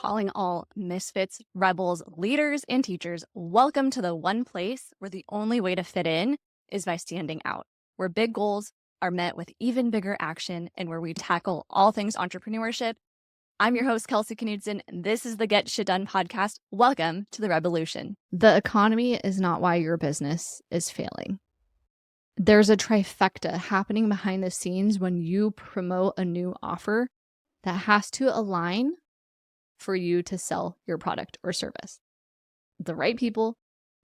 calling all misfits, rebels, leaders, and teachers, welcome to the one place where the only way to fit in is by standing out, where big goals are met with even bigger action, and where we tackle all things entrepreneurship. I'm your host, Kelsey Knudsen, and this is the Get Shit Done podcast. Welcome to the Rebel-ution. The economy is not why your business is failing. There's a trifecta happening behind the scenes when you promote a new offer that has to align for you to sell your product or service. The right people,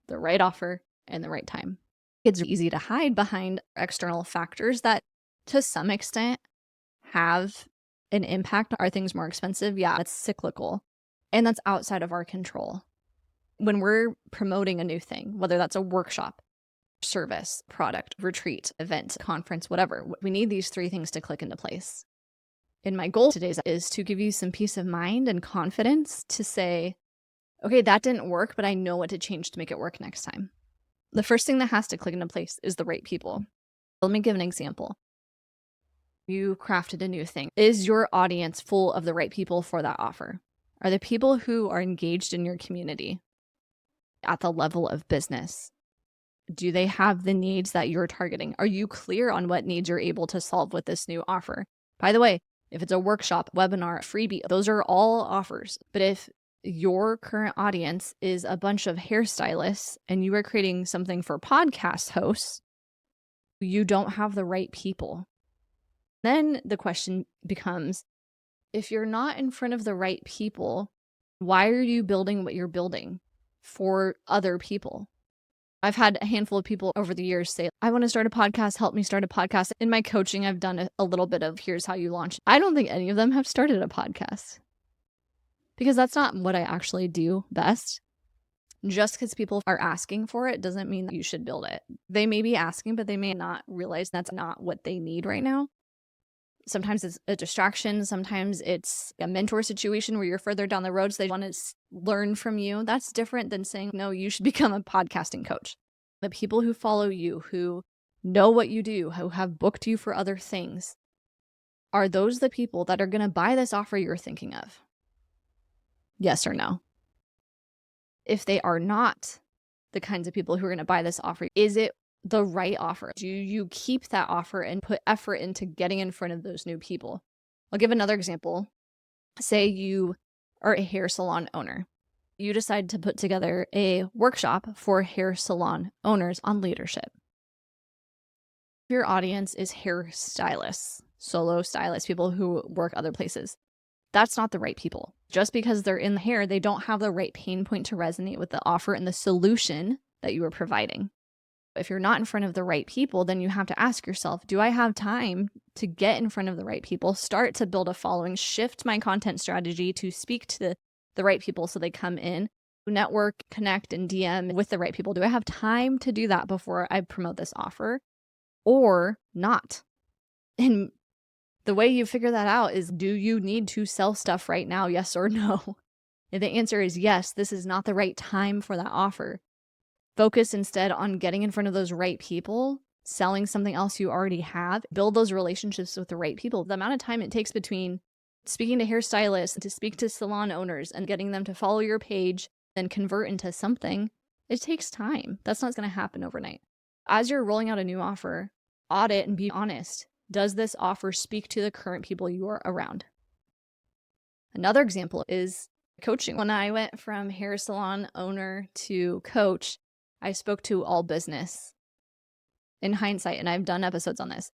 the right offer, and the right time. It's easy to hide behind external factors that to some extent have an impact. Are things more expensive? Yeah, it's cyclical. And that's outside of our control. When we're promoting a new thing, whether that's a workshop, service, product, retreat, event, conference, whatever, we need these three things to click into place. And my goal today is to give you some peace of mind and confidence to say, okay, that didn't work, but I know what to change to make it work next time. The first thing that has to click into place is the right people. Let me give an example. You crafted a new thing. Is your audience full of the right people for that offer? Are the people who are engaged in your community at the level of business? Do they have the needs that you're targeting? Are you clear on what needs you're able to solve with this new offer? By the way, if it's a workshop, webinar, freebie, those are all offers. But if your current audience is a bunch of hairstylists and you are creating something for podcast hosts, you don't have the right people. Then the question becomes, if you're not in front of the right people, why are you building what you're building for other people? I've had a handful of people over the years say, I want to start a podcast, help me start a podcast. In my coaching, I've done a little bit of here's how you launch. I don't think any of them have started a podcast because that's not what I actually do best. Just because people are asking for it doesn't mean that you should build it. They may be asking, but they may not realize that's not what they need right now. Sometimes it's a distraction. Sometimes it's a mentor situation where you're further down the road, so they want to learn from you. That's different than saying, no, you should become a podcasting coach. The people who follow you, who know what you do, who have booked you for other things, are those the people that are going to buy this offer you're thinking of? Yes or no? If they are not the kinds of people who are going to buy this offer, is it the right offer? Do you keep that offer and put effort into getting in front of those new people? I'll give another example. Say you are a hair salon owner. You decide to put together a workshop for hair salon owners on leadership. Your audience is hairstylists, solo stylists, people who work other places. That's not the right people. Just because they're in the hair, they don't have the right pain point to resonate with the offer and the solution that you are providing. If you're not in front of the right people, then you have to ask yourself, do I have time to get in front of the right people, start to build a following, shift my content strategy to speak to the right people so they come in, network, connect, and DM with the right people? Do I have time to do that before I promote this offer or not? And the way you figure that out is, do you need to sell stuff right now? Yes or no? If the answer is yes, this is not the right time for that offer. Focus instead on getting in front of those right people, selling something else you already have, build those relationships with the right people. The amount of time it takes between speaking to hairstylists, to speak to salon owners, and getting them to follow your page and convert into something, it takes time. That's not going to happen overnight. As you're rolling out a new offer, audit and be honest. Does this offer speak to the current people you are around? Another example is coaching. When I went from hair salon owner to coach, I spoke to all business. In hindsight, and I've done episodes on this,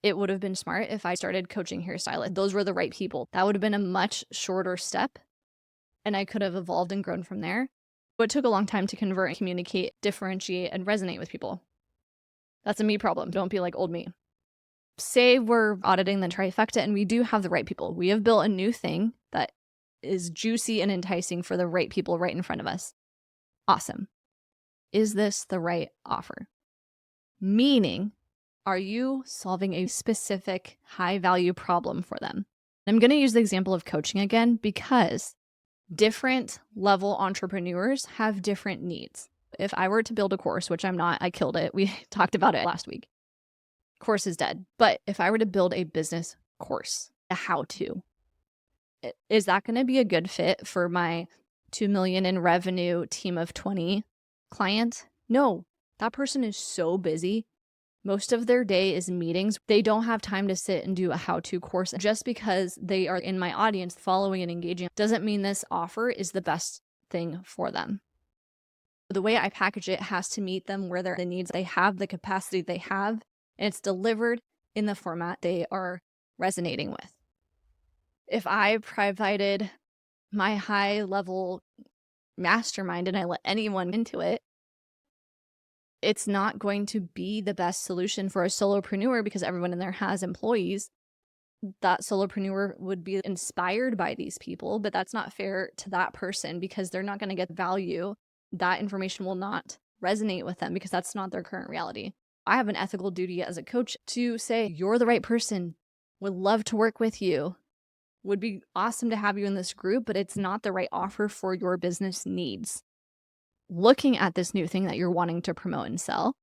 it would have been smart if I started coaching hairstylists. Those were the right people. That would have been a much shorter step, and I could have evolved and grown from there. But it took a long time to convert and communicate, differentiate, and resonate with people. That's a me problem. Don't be like old me. Say we're auditing the trifecta and we do have the right people. We have built a new thing that is juicy and enticing for the right people right in front of us. Awesome. Is this the right offer? Meaning, are you solving a specific high-value problem for them? I'm going to use the example of coaching again because different level entrepreneurs have different needs. If I were to build a course, which I'm not, I killed it. We talked about it last week. Course is dead. But if I were to build a business course, a how-to, Is that going to be a good fit for my 2 million in revenue team of 20 client? No, that person is so busy. Most of their day is meetings. They don't have time to sit and do a how-to course. Just because they are in my audience following and engaging doesn't mean this offer is the best thing for them. The way I package it has to meet them where the needs they have, the capacity they have, and it's delivered in the format they are resonating with. If I provided my high-level mastermind and I let anyone into it, it's not going to be the best solution for a solopreneur because everyone in there has employees. That solopreneur would be inspired by these people, but that's not fair to that person because they're not going to get value. That information will not resonate with them because that's not their current reality. I have an ethical duty as a coach to say, you're the right person, would love to work with you, would be awesome to have you in this group, but it's not the right offer for your business needs. Looking at this new thing that you're wanting to promote and sell,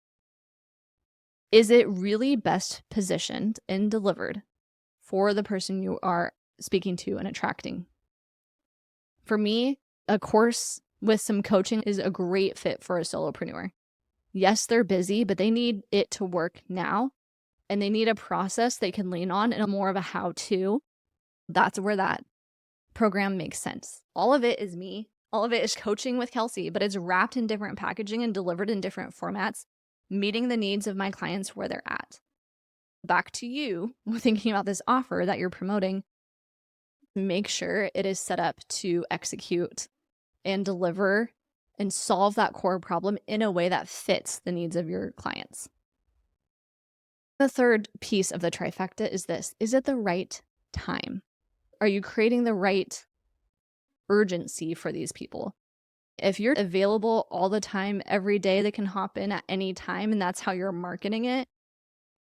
is it really best positioned and delivered for the person you are speaking to and attracting? For me, a course with some coaching is a great fit for a solopreneur. Yes, they're busy, but they need it to work now, and they need a process they can lean on and more of a how-to. That's where that program makes sense. All of it is me. All of it is coaching with Kelsey, but it's wrapped in different packaging and delivered in different formats, meeting the needs of my clients where they're at. Back to you, thinking about this offer that you're promoting, make sure it is set up to execute and deliver and solve that core problem in a way that fits the needs of your clients. The third piece of the trifecta is this: is it the right time? Are you creating the right urgency for these people? If you're available all the time, every day, they can hop in at any time, and that's how you're marketing it,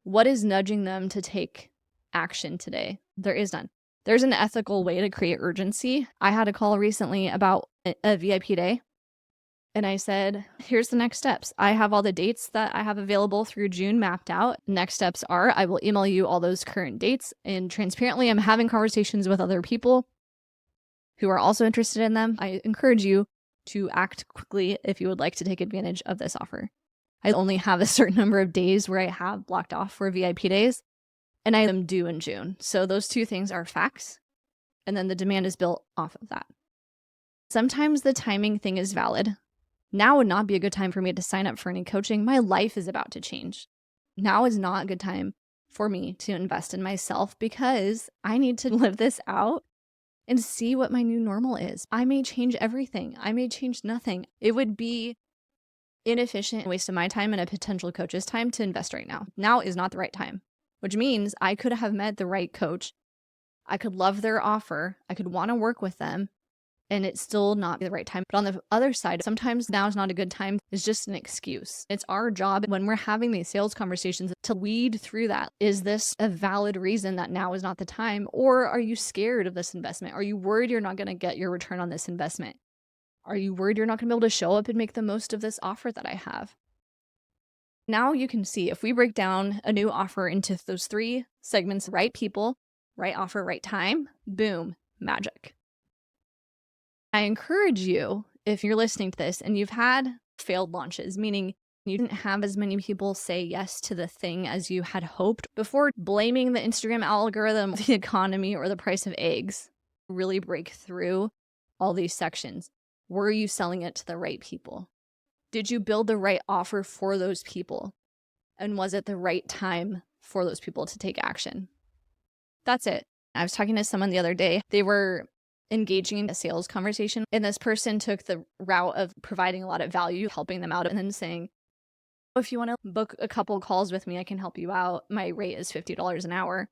what is nudging them to take action today? There is none. There's an ethical way to create urgency. I had a call recently about a VIP day, and I said, here's the next steps. I have all the dates that I have available through June mapped out. Next steps are I will email you all those current dates, and transparently, I'm having conversations with other people who are also interested in them. I encourage you to act quickly if you would like to take advantage of this offer. I only have a certain number of days where I have blocked off for VIP days, and I am due in June. So those two things are facts, and then the demand is built off of that. Sometimes the timing thing is valid. Now would not be a good time for me to sign up for any coaching. My life is about to change. Now is not a good time for me to invest in myself because I need to live this out and see what my new normal is. I may change everything. I may change nothing. It would be inefficient and waste of my time and a potential coach's time to invest right now. Now is not the right time, which means I could have met the right coach. I could love their offer. I could want to work with them, and it's still not the right time. But on the other side, sometimes now is not a good time is just an excuse. It's our job when we're having these sales conversations to weed through that. Is this a valid reason that now is not the time? Or are you scared of this investment? Are you worried you're not going to get your return on this investment? Are you worried you're not going to be able to show up and make the most of this offer that I have? Now you can see if we break down a new offer into those three segments: right people, right offer, right time, boom, magic. I encourage you, if you're listening to this and you've had failed launches, meaning you didn't have as many people say yes to the thing as you had hoped, before blaming the Instagram algorithm, the economy, or the price of eggs, really break through all these sections. Were you selling it to the right people? Did you build the right offer for those people? And was it the right time for those people to take action? That's it. I was talking to someone the other day. They were engaging in a sales conversation, and this person took the route of providing a lot of value, helping them out, and then saying, if you want to book a couple calls with me, I can help you out. My rate is $50 an hour.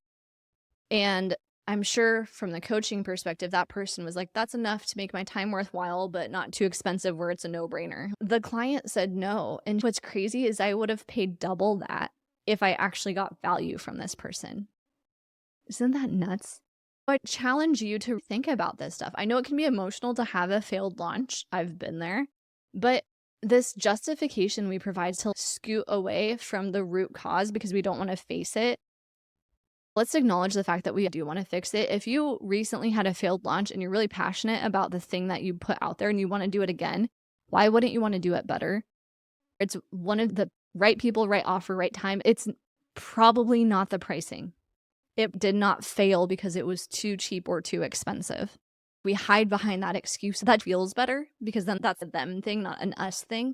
And I'm sure from the coaching perspective, that person was like, that's enough to make my time worthwhile, but not too expensive where it's a no-brainer. The client said no. And what's crazy is I would have paid double that if I actually got value from this person. Isn't that nuts? I challenge you to think about this stuff. I know it can be emotional to have a failed launch. I've been there. But this justification we provide to scoot away from the root cause because we don't want to face it Let's acknowledge the fact that we do want to fix it. If you recently had a failed launch and you're really passionate about the thing that you put out there and you want to do it again, why wouldn't you want to do it better? It's one of the right people, right offer, right time. It's probably not the pricing. It did not fail because it was too cheap or too expensive. We hide behind that excuse. That feels better because then that's a them thing, not an us thing.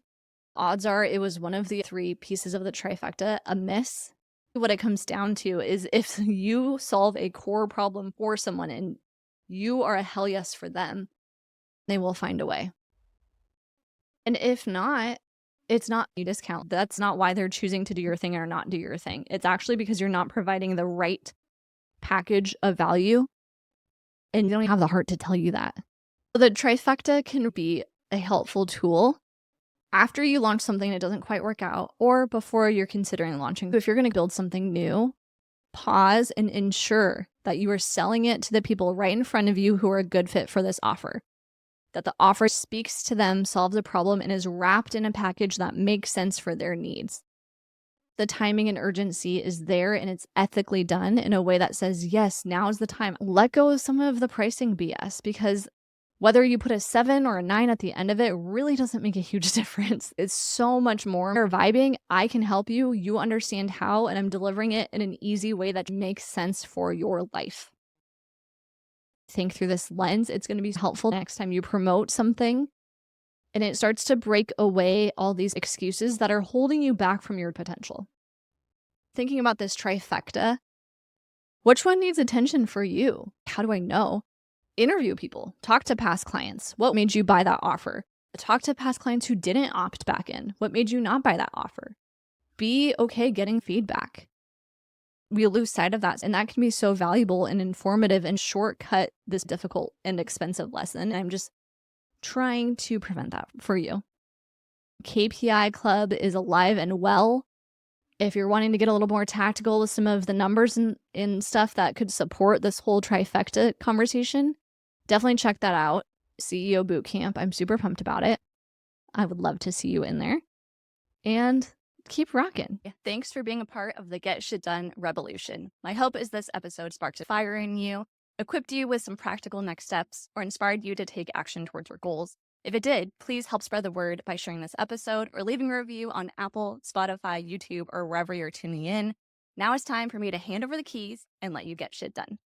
Odds are it was one of the 3 pieces of the trifecta, a miss. What it comes down to is if you solve a core problem for someone and you are a hell yes for them, they will find a way. And if not, it's not a discount. That's not why they're choosing to do your thing or not do your thing. It's actually because you're not providing the right package of value and you don't have the heart to tell you that. So the trifecta can be a helpful tool after you launch something that doesn't quite work out or before you're considering launching. If you're going to build something new, pause and ensure that you are selling it to the people right in front of you who are a good fit for this offer. That the offer speaks to them, solves a problem, and is wrapped in a package that makes sense for their needs. The timing and urgency is there and it's ethically done in a way that says, yes, now is the time. Let go of some of the pricing BS because whether you put a 7 or a 9 at the end of it really doesn't make a huge difference. It's so much more. You're vibing. I can help you. You understand how, and I'm delivering it in an easy way that makes sense for your life. Think through this lens. It's going to be helpful next time you promote something and it starts to break away all these excuses that are holding you back from your potential. Thinking about this trifecta, which one needs attention for you? How do I know? Interview people, talk to past clients. What made you buy that offer? Talk to past clients who didn't opt back in. What made you not buy that offer? Be okay getting feedback. We lose sight of that, and that can be so valuable and informative and shortcut this difficult and expensive lesson. I'm just trying to prevent that for you. KPI Club is alive and well. If you're wanting to get a little more tactical with some of the numbers and stuff that could support this whole trifecta conversation, definitely check that out. CEO Bootcamp. I'm super pumped about it. I would love to see you in there. And keep rocking. Thanks for being a part of the Get Shit Done Rebel-ution. My hope is this episode sparked a fire in you, equipped you with some practical next steps, or inspired you to take action towards your goals. If it did, please help spread the word by sharing this episode or leaving a review on Apple, Spotify, YouTube, or wherever you're tuning in. Now it's time for me to hand over the keys and let you get shit done.